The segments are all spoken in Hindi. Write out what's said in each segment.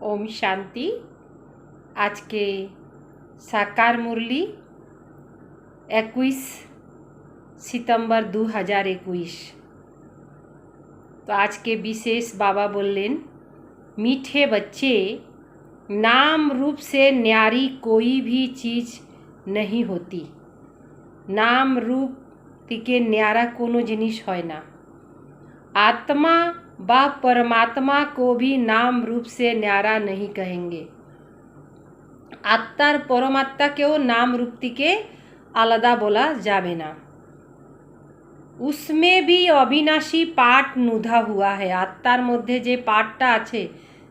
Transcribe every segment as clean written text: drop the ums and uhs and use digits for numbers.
ओम शांति। आज के साकार मुरली 21 सितंबर 2021। तो आज के विशेष बाबा बोलें, मीठे बच्चे, नाम रूप से न्यारी कोई भी चीज़ नहीं होती। नाम रूप के न्यारा कोनो जिनिस है ना। आत्मा व परमात्मा को भी नाम रूप से न्यारा नहीं कहेंगे। आत्मार परमात्मा केও नाम रूप के आलादा बोला जाबे ना। उसमें भी अविनाशी पाठ नुधा हुआ है। आत्मार मध्य जे पाठटा आछे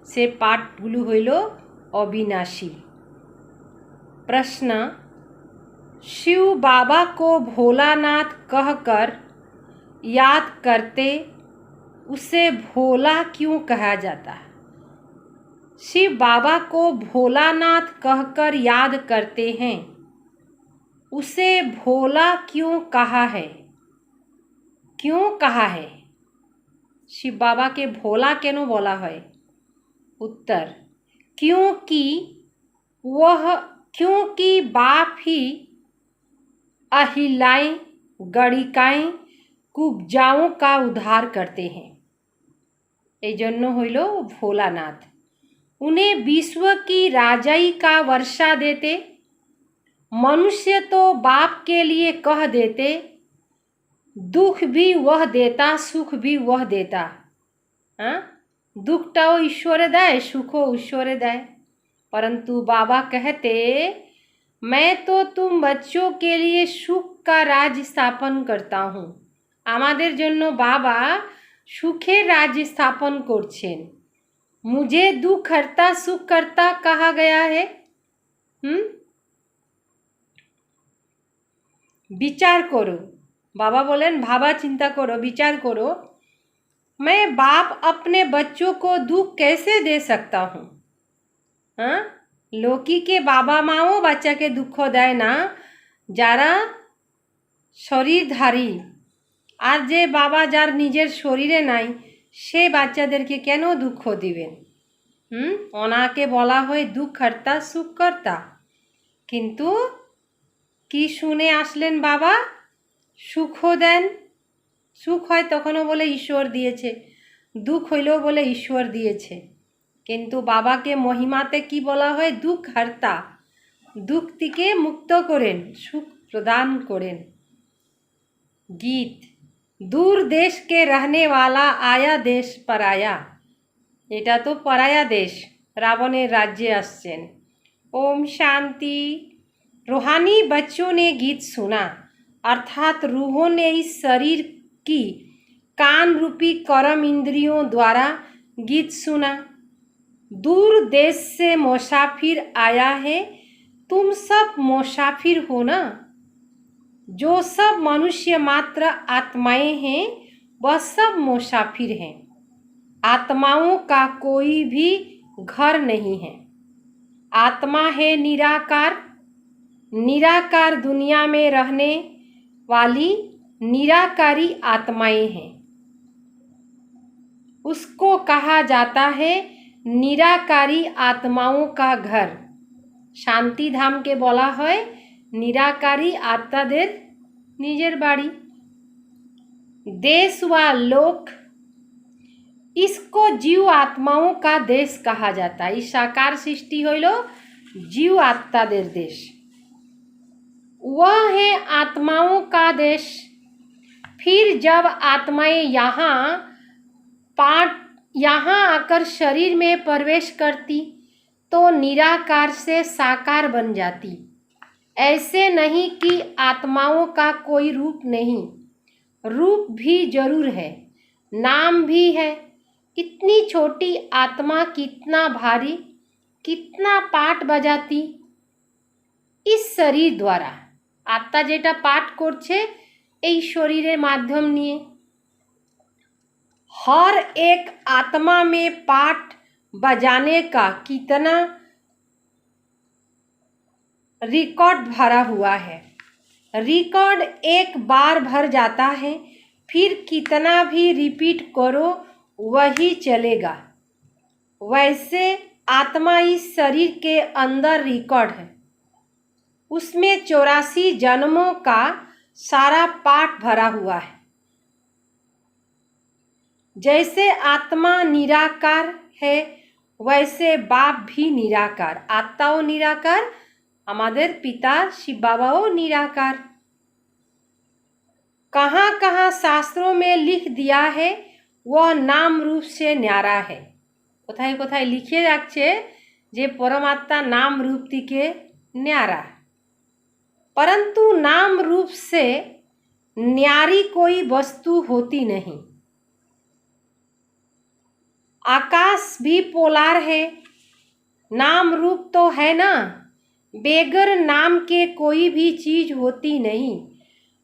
से पाठगुलो हইল अविनाशी। प्रश्न, शिव बाबा को भोलानाथ कहकर याद करते, उसे भोला क्यों कहा जाता है? शिव बाबा को भोलानाथ कहकर याद करते हैं, उसे भोला क्यों कहा है? क्यों कहा है? शिव बाबा के भोला क्यों बोला है? उत्तर, क्योंकि बाप ही अहिलाएं, गणिकाएं, कुब्जाओं का उद्धार करते हैं। एजन्य हইল भोलानाथ। उन्हें विश्व की राजाई का वर्षा देते। मनुष्य तो बाप के लिए कह देते, दुख भी वह देता, सुख भी वह देता। दुखटाओ ईश्वरे देय, सुखो ईश्वरे देय। परंतु बाबा कहते, मैं तो तुम बच्चों के लिए सुख का राज स्थापन करता हूँ। आमादेर जन्य बाबा सुखेर राज्य स्थापन करछेन। मुझे दुख हरता सुख करता कहा गया है। विचार करो। बाबा बोलेन भाबा चिंता करो, विचार करो। मैं बाप अपने बच्चों को दुख कैसे दे सकता हूँ? लोकी के बाबा माओ बच्चा के दुख देय ना, जारा शरीरधारी। আর যে বাবা যার নিজের শরীরে নাই সে বাচ্চাদেরকে কেন দুঃখ দিবেন? ওনাকে বলা হয় দুঃখহর্তা সুখকর্তা। কিন্তু কি শুনে আসলেন বাবা? সুখও দেন, সুখ হয় তখনও বলে ঈশ্বর দিয়েছে, দুঃখ হইলেও বলে ঈশ্বর দিয়েছে। কিন্তু বাবাকে মহিমাতে কি বলা হয়? দুঃখহর্তা। দুঃখ থেকে মুক্ত করেন, সুখ প্রদান করেন। गीत, दूर देश के रहने वाला आया देश पराया। এটা তো पराया देश, रावणेर राज्ये आसছেন। ओम शांति। रूहानी बच्चों ने गीत सुना, अर्थात रूहों ने इस शरीर की कान रूपी कर्म इंद्रियों द्वारा गीत सुना। दूर देश से मुसाफिर आया है, तुम सब मुसाफिर हो ना। जो सब मनुष्य मात्र आत्माएं हैं वह सब मुसाफिर हैं। आत्माओं का कोई भी घर नहीं है। आत्मा है निराकार। निराकार दुनिया में रहने वाली निराकारी आत्माएं हैं। उसको कहा जाता है निराकारी आत्माओं का घर। शांति धाम के बोला है निराकारी आत्मादेर निजेर बाड़ी। देश व लोक, इसको जीव आत्माओं का देश कहा जाता है। इस साकार सृष्टि हইল जीव आत्मादेर देश। वह है आत्माओं का देश। फिर जब आत्माएं यहाँ आकर शरीर में प्रवेश करती तो निराकार से साकार बन जाती। ऐसे नहीं कि आत्माओं का कोई रूप नहीं, रूप भी जरूर है, नाम भी है। इतनी छोटी आत्मा कितना भारी, कितना पाठ बजाती इस शरीर द्वारा। आत्मा जेटा पाठ करछे এই शरीरेर माध्यम निये। हर एक आत्मा में पाठ बजाने का कितना रिकॉर्ड भरा हुआ है। रिकॉर्ड एक बार भर जाता है, फिर कितना भी रिपीट करो वही चलेगा। वैसे आत्मा इस शरीर के अंदर रिकॉर्ड है, उसमें 84 जन्मों का सारा पाठ भरा हुआ है। जैसे आत्मा निराकार है वैसे बाप भी निराकार, आत्माओं निराकार, हमारे पिता शिव बाबाओं निराकार। कहाँ कहाँ शास्त्रों में लिख दिया है वह नाम रूप से न्यारा है। কোথায় কোথায় লিখে রাখছে যে परमात्मा नाम रूप থেকে न्यारा, परंतु नाम रूप से न्यारी कोई वस्तु होती नहीं। आकाश भी पोलार है, नाम रूप तो है ना, बेगर नाम के कोई भी चीज होती नहीं।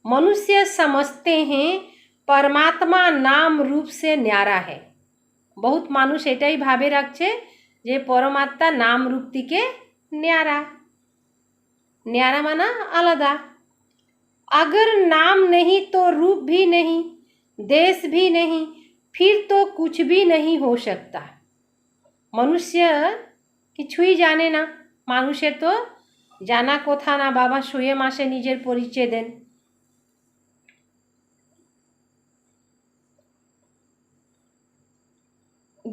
मनुष्य समझते हैं परमात्मा नाम रूप से न्यारा है। बहुत मानुष एटाई भावे राखছে যে परमात्मा नाम रूप থেকে न्यारा, न्यारा माना आलादा। अगर नाम नहीं तो रूप भी नहीं, देश भी नहीं, फिर तो कुछ भी नहीं हो सकता। मनुष्य কিছুই জানে না, মানুষের তো জানা কথা না। বাবা শুয়ে মাসে নিজের পরিচয় দেন।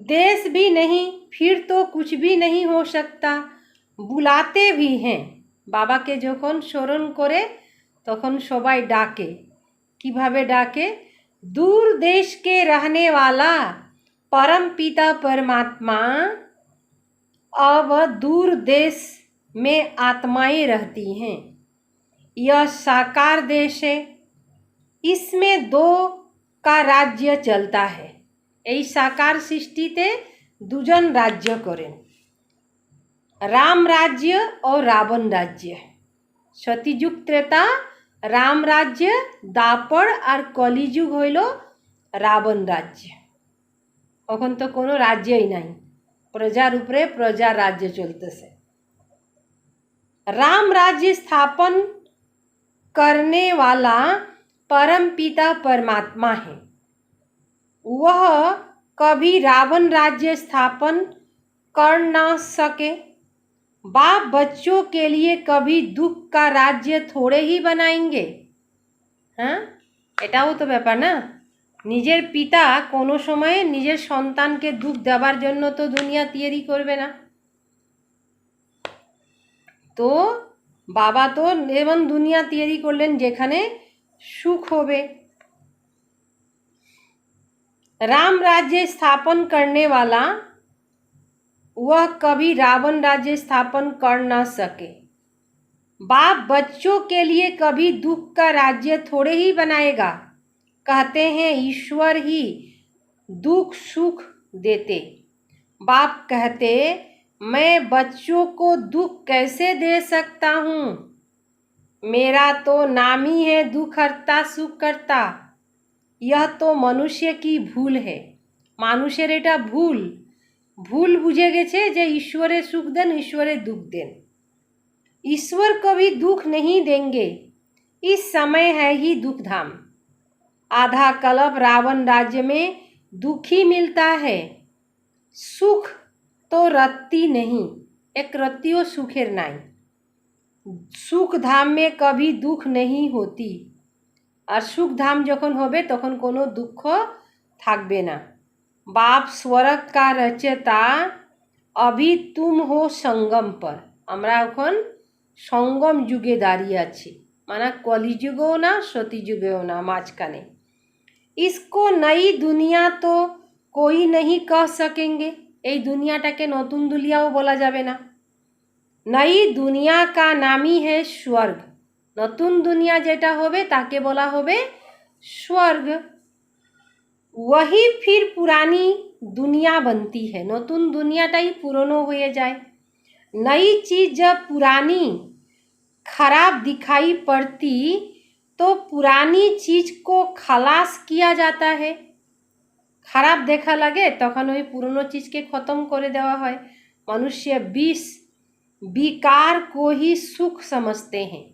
देश भी नहीं, फिर तो कुछ भी नहीं हो सकता। बुलाते भी हैं, बाबा के যখন স্মরণ করে তখন সবাই ডাকে। কিভাবে ডাকে? दूर देश के रहने वाला परम पिता परमात्मा अब दूर देश में आत्माएं रहती हैं। यह साकार देश है, इसमें दो का राज्य चलता है। এই সাকার সৃষ্টিতে দুজন রাজ্য করেন, রাম রাজ্য ও রাবণ রাজ্য। সতীযুগ ত্রেতা রাম রাজ্য, দাপর আর কলিযুগ হইল রাবণ রাজ্য। এখন তো কোনো রাজ্যই নাই, প্রজার উপরে প্রজার রাজ্য চলতেছে। राम राज्य स्थापन करने वाला परम पिता परमात्मा है। वह कभी रावण राज्य स्थापन कर न सके। बाप बच्चों के लिए कभी दुख का राज्य थोड़े ही बनाएंगे। हाँ, এটাও তো ব্যাপার না। নিজের পিতা কোনো সময় নিজের সন্তানকে দুঃখ দেওয়ার জন্য তো দুনিয়া তৈরি করবে না। তো বাবা তো এমন দুনিয়া তৈরি করলেন যেখানে সুখ হবে। राम राज्य स्थापन करने वाला वह कभी रावण राज्य स्थापन कर न सके। बाप बच्चों के लिए कभी दुख का राज्य थोड़े ही बनाएगा। कहते हैं ईश्वर ही दुख सुख देते। बाप कहते मैं बच्चों को दुख कैसे दे सकता हूँ, मेरा तो नाम ही है दुख हरता सुख करता। यह तो मनुष्य की भूल है। মানুষের এটা ভুল, ভুল বুঝে গেছে যে ঈশ্বরের সুখ দেন, ঈশ্বরের दुख देन। ईश्वर कभी दुख नहीं देंगे, इस समय है ही दुख धाम। आधा कल्प रावण राज्य में दुख ही मिलता है, सुख तो रत्ती नहीं, एक रत्तियों सुखेर नाई। सुख धाम में कभी दुख नहीं होती, और सुख धाम যখন হবে তখন কোনো দুঃখ থাকবে না। बाप स्वर्ग का रचयिता, अभी तुम हो संगम पर। আমরা এখন সঙ্গম যুগে দাঁড়িয়ে আছি, মানে কলিযুগেও না সতীযুগেও না, মাঝখানে। इसको नई दुनिया तो कोई नहीं कह सकेंगे। এই দুনিয়াটাকে নতুন দুনিয়াও বলা যাবে না। नई दुनिया का नाम ही है स्वर्ग। নতুন দুনিয়া যেটা হবে তাকে বলা হবে স্বর্গ। वही फिर पुरानी दुनिया बनती है। নতুন দুনিয়াটাই পুরনো হয়ে যায়। नई चीज जब पुरानी खराब दिखाई पड़ती तो पुरानी चीज को खलास किया जाता है। খারাপ দেখা লাগে তখন ওই পুরনো চিজকে খতম করে দেওয়া হয়। मनुष्य विष विकार को ही सुख समझते हैं।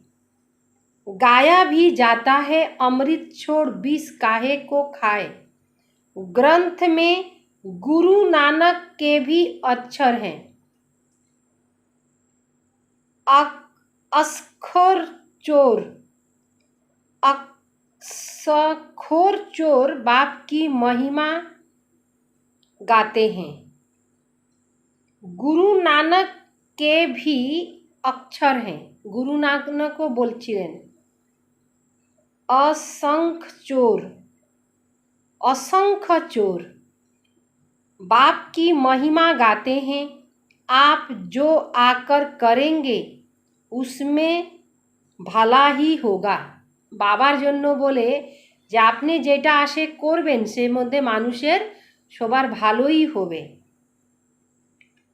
गाया भी जाता है अमृत छोड़ विष काहे को खाए। ग्रंथ में गुरु नानक के भी अक्षर हैं। अस्खोर चोर अक्सखोर चोर बाप की महिमा गाते हैं। गुरु नानक के भी अक्षर हैं। गुरु नानक को बोलছিলেন असंख्य चोर बाप की महिमा गाते हैं। आप जो आकर करेंगे उसमें ভালা ही होगा। বাবার জন্য বলে যে আপনি যেটা আসে করবেন সেই মধ্যে মানুষের সবার ভালোই হবে।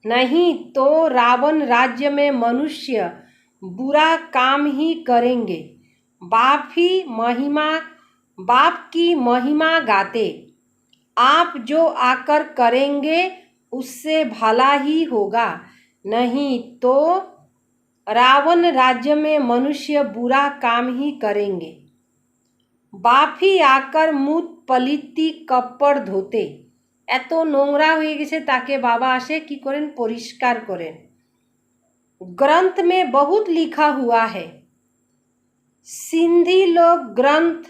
नहीं तो रावण राज्य में मनुष्य बुरा काम ही करेंगे। बाप की महिमा गाते आप जो आकर करेंगे उससे भला ही होगा। नहीं तो रावण राज्य में मनुष्य बुरा काम ही करेंगे। बाप ही आकर मुत पलिती कपड़ धोते। এত নোংরা হয়ে গেছে তাকে বাবা আসে কি করেন পরিষ্কার করেন। ग्रंथ में बहुत लिखा हुआ है। सिंधी लोग ग्रंथ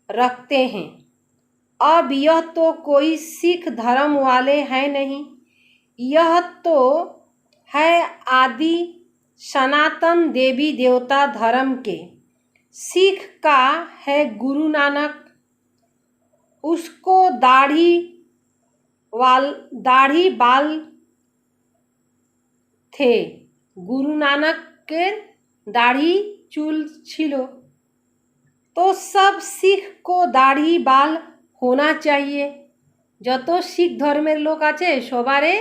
रखते हैं। अब यह तो कोई सिख धर्म वाले हैं नहीं, यह तो है आदि सनातन देवी देवता धर्म के। सिख का है गुरु नानक, उसको दाढ़ी बाल थे। गुरु नानक के दाढ़ी चूल छिलो। तो सब सिख को दाढ़ी बाल होना चाहिए। যত শিখ ধর্মের লোক আছে সবারে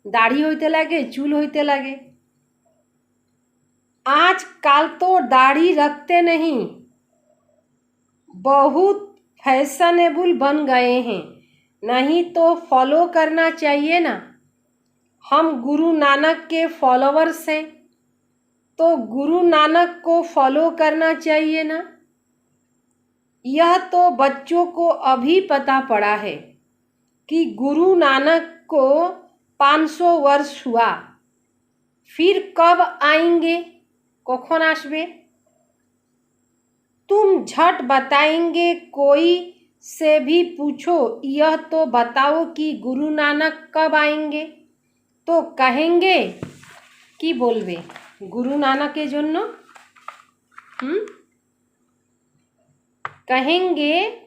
দাড়ি হইতে লাগে, চুল হইতে লাগে। आजकल तो दाढ़ी रखते नहीं, बहुत फैशनेबल बन गए हैं। नहीं तो फॉलो करना चाहिए ना। हम गुरु नानक के फॉलोवर्स हैं तो गुरु नानक को फॉलो करना चाहिए ना। यह तो बच्चों को अभी पता पड़ा है कि गुरु नानक को 500 वर्ष हुआ। फिर कब आएंगे, कखन आसबे? तुम झट बताएंगे, कोई से भी पूछो यह तो बताओ कि गुरु नानक कब आएंगे, तो कहेंगे कि बोलबे गुरु नानकेर जन्य कहेंगे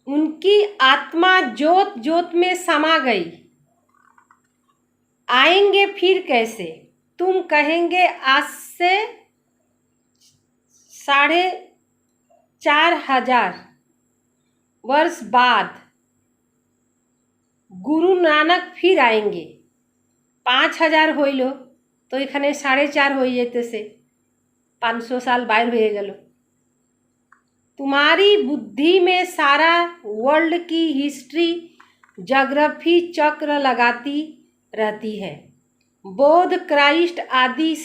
उनकी आत्मा जोत जोत में समा गई, आएंगे फिर कैसे? तुम कहेंगे आज से 4500 वर्ष बाद गुरु नानक फिर आएंगे। 5000 হইল তো এখানে 4.5 হয়ে যেতেছে, 500 साल বাইর হয়ে গেল। तुम्हारी बुद्धि में सारा वर्ल्ड की हिस्ट्री ज्योग्राफी चक्र लगाती रहती है। बौद्ध क्राइस्ट आदि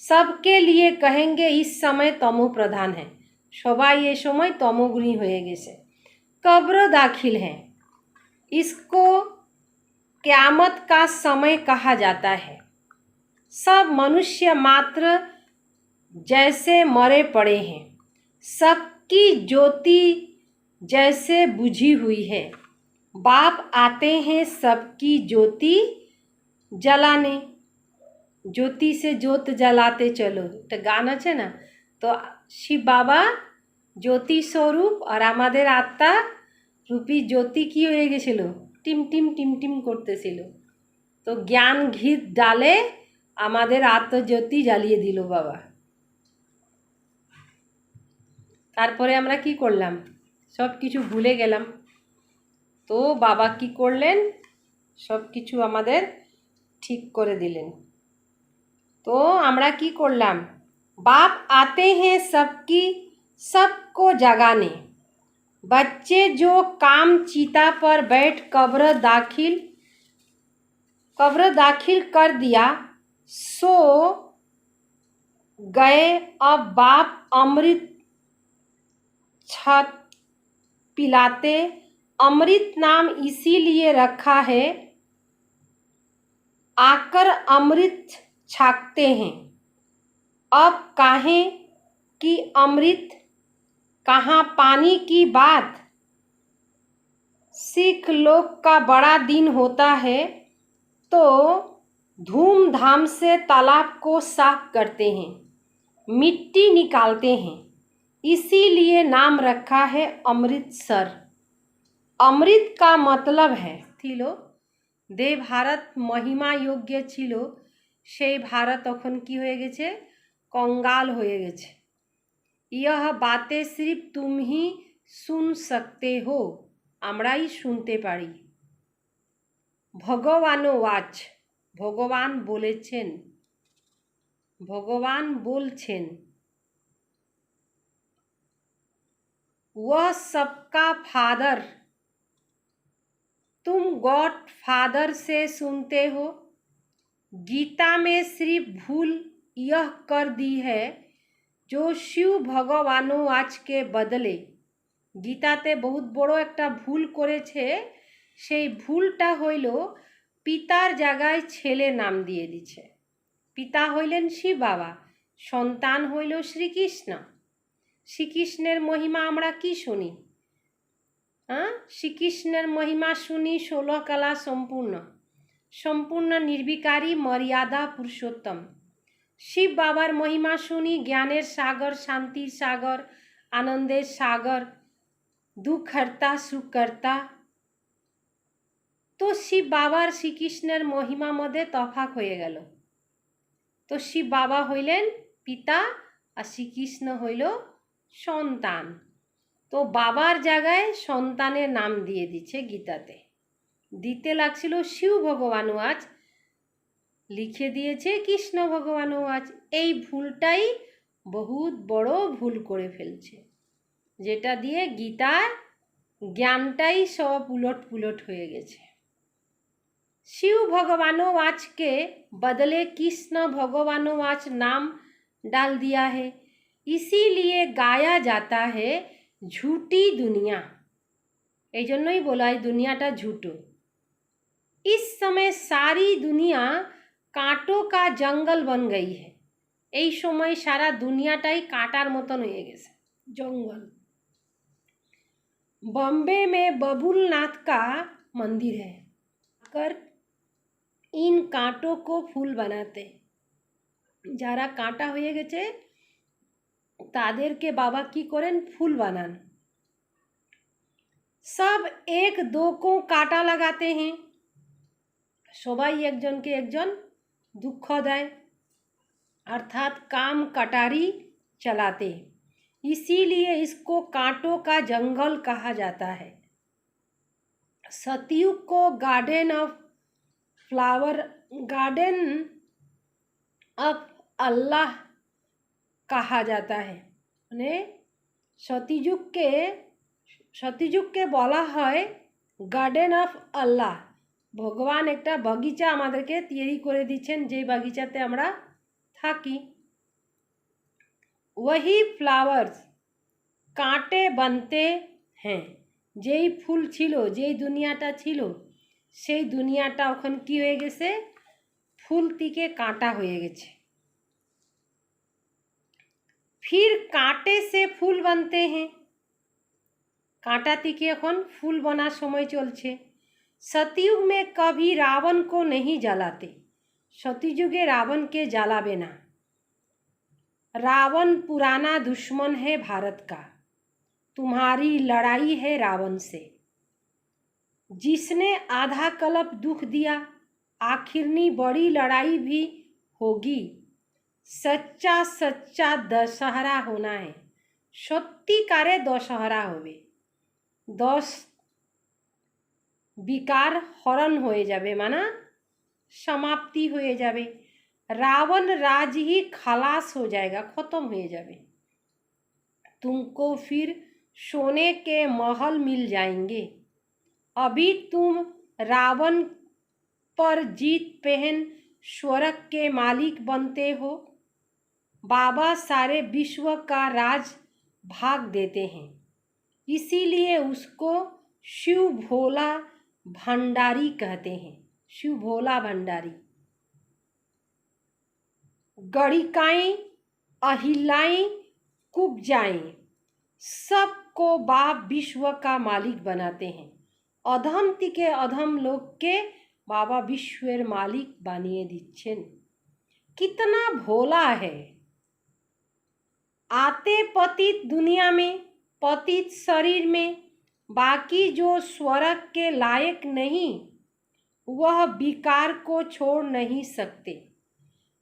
सबके लिए कहेंगे इस समय तमो प्रधान है। সবাই ये समय तमोगुणी হয়ে গেছে। कब्र दाखिल है, इसको क़यामत का समय कहा जाता है। सब मनुष्य मात्र जैसे मरे पड़े हैं, सबकी ज्योति जैसे बुझी हुई है। बाप आते हैं सबकी ज्योति जलाने। ज्योति से ज्योत जलाते चलो, तो गान আছে না? तो शिव बाबा ज्योति स्वरूप और আমাদের আত্মা রূপী জ্যোতি কি হয়ে গেছিল, টিম টিম টিম টিম করতেছিল। তো জ্ঞান ঘিত ডালে আমাদের আত্মজ্যোতি জ্বালিয়ে দিল বাবা। তারপরে আমরা কি করলাম, সব কিছু ভুলে গেলাম। তো বাবা কি করলেন, সব কিছু আমাদের ঠিক করে দিলেন। তো আমরা কি করলাম, बाप आते हैं सबको जगाने। बच्चे जो काम चिता पर बैठ कब्र दाखिल कर दिया सो गए। अब बाप अमृत छत पिलाते। अमृत नाम इसीलिए रखा है आकर अमृत छाकते हैं। अब काहे कि अमृत कहाँ पानी की बात। सिख लोग का बड़ा दिन होता है तो धूमधाम से तालाब को साफ करते हैं, मिट्टी निकालते हैं, इसीलिए नाम रखा है अमृतसर। अमृत का मतलब है ছিল দে ভারত মহিমা যোগ্য ছিল সেই ভারত তখন কি হয়ে গেছে कंगाल হয়ে গেছে। यह बातें सिर्फ तुम ही सुन सकते हो, আমরাই শুনতে পারি। ভগবানও ওয়াচ, ভগবান বলেছেন, ভগবান বলছেন। वह सबका फादर, तुम गॉड फादर से सुनते हो। गीता में सिर्फ भूल यह कर दी है जो शिव भगवानो आज के बदले। गीताते बहुत बड़ो एक भूल करेছে, সেই ভুলটা হইল পিতার জায়গায় ছেলে নাম দিয়ে দিছে। পিতা হইলেন শিব বাবা, সন্তান হইল শ্রীকৃষ্ণ। শ্রীকৃষ্ণের মহিমা আমরা কি শুনি? শ্রীকৃষ্ণের মহিমা শুনি 16 कला संपूर्ण, संपूर्ण निर्विकारी मर्यादा पुरुषोत्तम। शिव बाबार महिमा शुनी ज्ञानेर सागर, शांतिर सागर, आनंदेर सागर, दुख हरता सुख करता। तो शिव बाबार श्रीकृष्णेर महिमा मध्य तफाक हो गेल। तो शिव बाबा हইলেন पिता और श्रीकृष्ण हইল सन्तान। तो बाबार जगह सन्तानेर नाम दिए दिच्छे गीताते। दीते लागछिल शिव भगवान आज, लिखे दिएছে कृष्ण भगवान आज। এই ভুলটাই बहुत बड़ो भूल करे फेलছে, যেটা দিয়ে গীতার জ্ঞানটাই সব উলট পুলট হয়ে গেছে। शिव भगवानो आज के बदले कृष्ण भगवानो आज नाम डाल दिया है, इसीलिए गाया जाता है झूठी दुनिया। এই জন্যই বলা হয় দুনিয়াটা ঝুটো। इस समय सारी दुनिया कांटों का जंगल बन गई है। এই সময় সারা দুনিয়াটাই কাঁটার মতন হয়ে গেছে, जंगल। बॉम्बे में बबुलनाथ का मंदिर है, कर इन कांटों को फूल बनाते। যারা কাঁটা হয়ে গেছে তাদেরকে বাবা কি করেন ফুল বানান। सब एक दो को कांटा लगाते हैं, সবাই একজনকে একজন দুঃখ দেয়, अर्थात काम कटारी चलाते। इसीलिए इसको कांटों का जंगल कहा जाता है। सतयुग को garden of flower, garden of Allah कहा जाता है। মানে সতীযুগকে বলা হয় গার্ডেন অফ আল্লাহ। ভগবান একটা বাগিচা আমাদেরকে তৈরি করে দিচ্ছেন, যে বাগিচাতে আমরা থাকি। वही फ्लावर्स कांटे बनते हैं। যেই ফুল ছিল, যেই দুনিয়াটা ছিল, সেই দুনিয়াটা এখন কি হয়ে গেছে ফুল থেকে কাঁটা হয়ে গেছে। फिर कांटे से फूल बनते हैं, कांटा থেকে এখন ফুল बना समय चलছে। सतयुग में कभी रावण को नहीं जलाते, सतयुगे रावण के जलाबे ना। रावण पुराना दुश्मन है भारत का, तुम्हारी लड़ाई है रावण से। जिसने आधा कल्प दुख दिया, आखिरनी बड़ी लड़ाई भी होगी। सच्चा सच्चा दशहरा होना है, सत्यिकारे दशहरा होबे। 10 विकार हरण हो जाबे, माना समाप्ति हो जाबे। रावण राज ही खलास हो जाएगा, खत्म हो जाबे। तुमको फिर सोने के महल मिल जाएंगे। अभी तुम रावण पर जीत पहन स्वर्ग के मालिक बनते हो। बाबा सारे विश्व का राज भाग देते हैं, इसीलिए उसको शिव भोला भंडारी कहते हैं। शिव भोला भंडारी। गणिकाएं, अहिलाएं, कुब्जाएं, सबको बाप विश्व का मालिक बनाते हैं। अधम থেকে अधम লোককে बाबा विश्वेर मालिक বানিয়ে দিচ্ছেন। कितना भोला है। आते पतित दुनिया में, पतित शरीर में, बाकी जो स्वर्ग के लायक नहीं वह विकार को छोड़ नहीं सकते।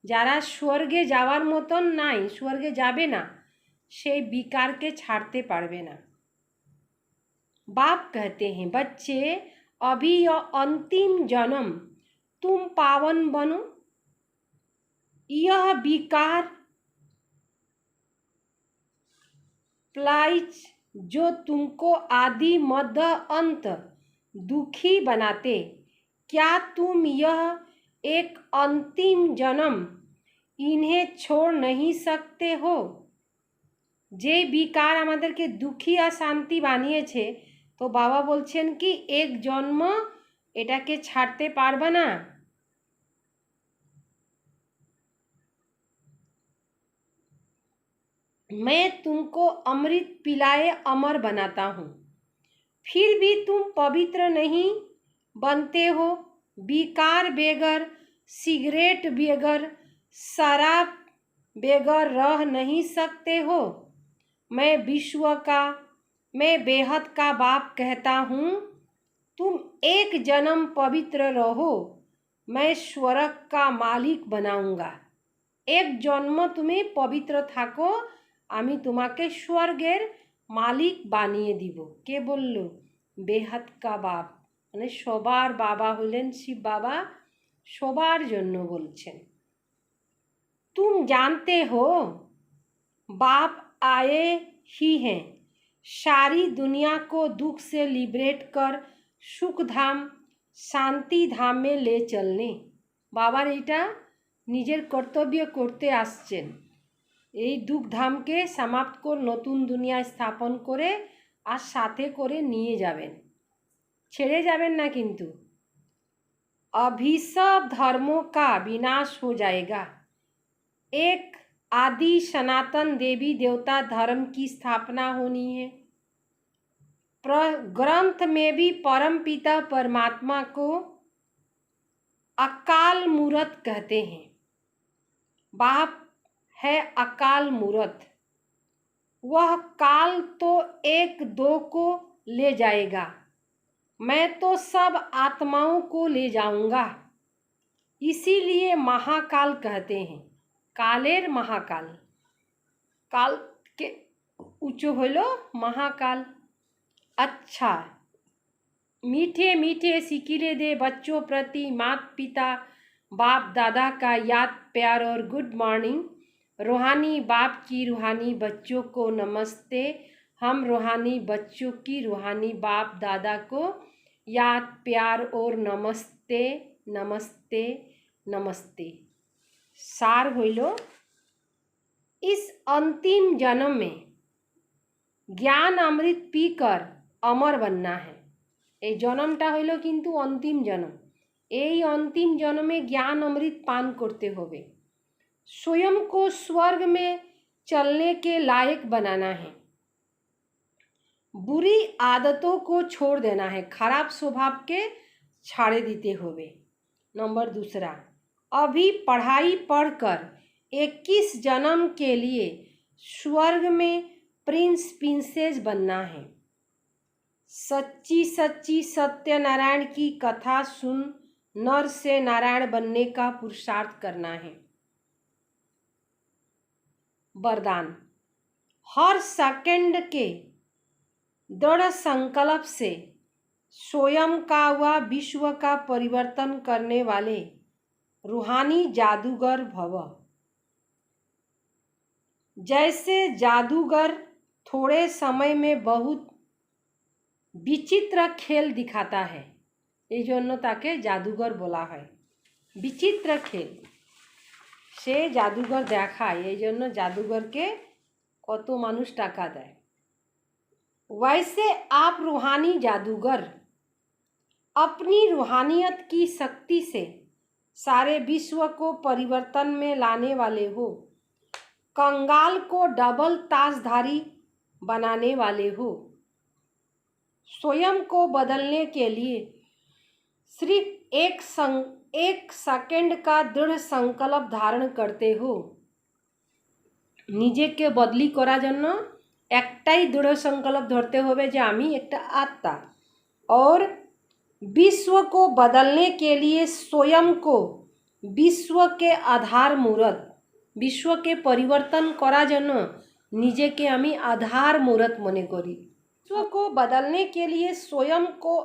যারা স্বর্গে যাওয়ার মতন নাই, স্বর্গে যাবে না, সেই विकारকে ছাড়তে পারবে না। बाप कहते हैं बच्चे अभी यह अंतिम जन्म तुम पावन बनो। यह विकार प्लाइज जो तुमको आदि मध्य अंत दुखी बनाते, क्या तुम यह एक अंतिम जन्म इन्हें छोड़ नहीं सकते हो। যে বিকার আমাদেরকে দুঃখী আর শান্তি বানিয়েছে, তো বাবা বলছেন কি এক জন্ম এটাকে ছাড়তে পারবে না। मैं तुमको अमृत पिलाए अमर बनाता हूँ, फिर भी तुम पवित्र नहीं बनते हो। विकार बेगर, सिगरेट बेगर, शराब बेगर रह नहीं सकते हो। मैं विश्व का, मैं बेहद का बाप कहता हूँ, तुम एक जन्म पवित्र रहो, मैं स्वर्ग का मालिक बनाऊंगा। एक जन्म तुम्हें पवित्र थाको, आमी तुम्हाके स्वर्गेर मालिक बानिए দিব। কে বলল? বেহাত কা বাপ, মানে সবার বাবা হলেন শিব বাবা, সবার জন্য বলছেন। तुम जानते हो बाप आए ही हैं सारी दुनिया को दुख से लिबरेट कर सुख धाम शांति धाम में ले चलने। बाबार এটা নিজের কর্তব্য করতে আসছেন। এই দুঃখ ধামকে সমাপ্ত করে নতুন দুনিয়া স্থাপন করে আর সাথে করে নিয়ে যাবেন, ছেড়ে যাবেন না কিন্তু। अभी सब धर्मों का विनाश हो जाएगा, एक आदि सनातन देवी देवता धर्म की स्थापना होनी है। ग्रंथ में भी परम पिता परमात्मा को अकाल मूर्त कहते हैं। बाप है अकाल मूर्त, वह काल तो एक दो को ले जाएगा, मैं तो सब आत्माओं को ले जाऊंगा। इसीलिए महाकाल कहते हैं। कालेर महाकाल, काल के उच्च हलो महाकाल। अच्छा, मीठे मीठे सिकिले दे बच्चों प्रति माता पिता बाप दादा का याद प्यार और गुड मॉर्निंग। रूहानी बाप की रूहानी बच्चों को नमस्ते। हम रूहानी बच्चों की रूहानी बाप दादा को याद प्यार और नमस्ते नमस्ते नमस्ते। सार हইল, इस अंतिम जन्म में ज्ञान अमृत पीकर अमर बनना है। এই জন্মটা হইল কিন্তু অন্তিম জন্ম। এই অন্তিম জন্মে জ্ঞান अमृत पान करते होवे। स्वयं को स्वर्ग में चलने के लायक बनाना है। बुरी आदतों को छोड़ देना है, खराब स्वभाव के छाड़े दीते होवे। नंबर दूसरा, अभी पढ़ाई पढ़कर 21 जन्म के लिए स्वर्ग में प्रिंस प्रिंसेस बनना है। सच्ची सच्ची सत्यनारायण की कथा सुन नर से नारायण बनने का पुरुषार्थ करना है। वरदान, हर सेकंड के दृढ़ संकल्प से स्वयं का व विश्व का परिवर्तन करने वाले रूहानी जादूगर भव। जैसे जादूगर थोड़े समय में बहुत विचित्र खेल दिखाता है, এই জন্য তাকে জাদুঘর বলা হয়। বিচিত্র খেল, সে জাদুঘর দেখায়, এই জন্য জাদুঘরকে কত মানুষ টাকা দেয়। वैसे आप रूहानी जादूगर अपनी रूहानियत की शक्ति से सारे विश्व को परिवर्तन में लाने वाले हो, कंगाल को डबल ताजधारी बनाने वाले हो, स्वयं को बदलने के लिए सिर्फ एक सेकंड का दृढ़ संकल्प धारण करते हो। নিজেকে বদলি করার জন্য একটাই দৃঢ় संकल्प ধরতে হবে যে আমি একটা আত্মা। और विश्व को बदलने के लिए स्वयं को विश्व के आधार मूर्त, विश्व के परिवर्तन করার জন্য নিজেকে আমি आधार मूर्त মনে करी। विश्व को बदलने के लिए स्वयं को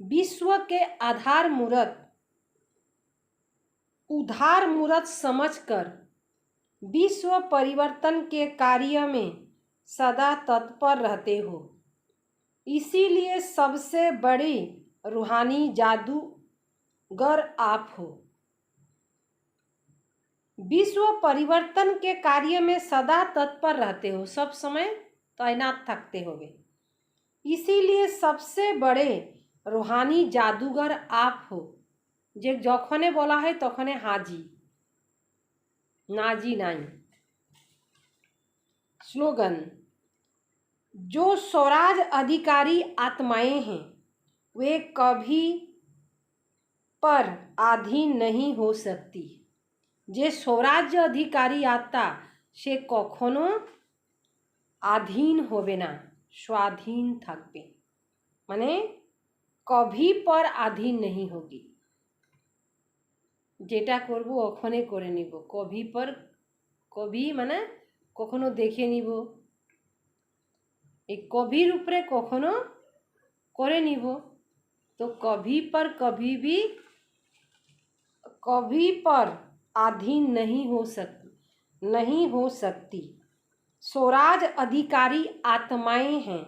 विश्व के आधार मूर्त, उधार मूर्त समझकर विश्व परिवर्तन के कार्य में सदा तत्पर रहते हो। इसीलिए सबसे बड़ी रूहानी जादूगर आप हो। विश्व परिवर्तन के कार्य में सदा तत्पर रहते हो, सब समय तैनात थकते होगे। इसीलिए सबसे बड़े रूहानी जादूगर आप हो। जे जखने बोला है तखने हाजी, नाजी नहीं। स्लोगन, जो स्वराज अधिकारी आत्माएं हैं वे कभी पर अधीन नहीं हो सकती। जे स्वराज्य अधिकारी आत्मा से कखनो अधीन होबे ना, स्वाधीन থাকবে, माने कभी पर अधीन नहीं होगी। যেটা করব ওখানে করে নিব, कभी पर कभी মানে কখনো দেখে নিব, এই কভির উপরে কখনো করে নিব। तो कभी पर कभी भी कभी पर अधीन नहीं हो सकती। स्वराज अधिकारी आत्माएं हैं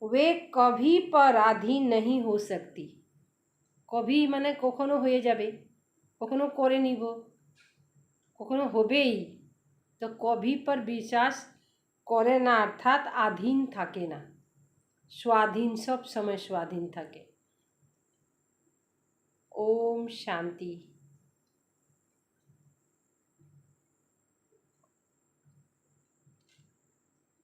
वे कभी पर अधीन नहीं हो सकती। कभी माने কখনো হয়ে যাবে, কখনো করে নিব, কখনো হবেই। তো कभी पर विश्वास করে না अर्थात अधीन থাকে না, स्वाधीन सब समय स्वाधीन থাকে। ओम शांति।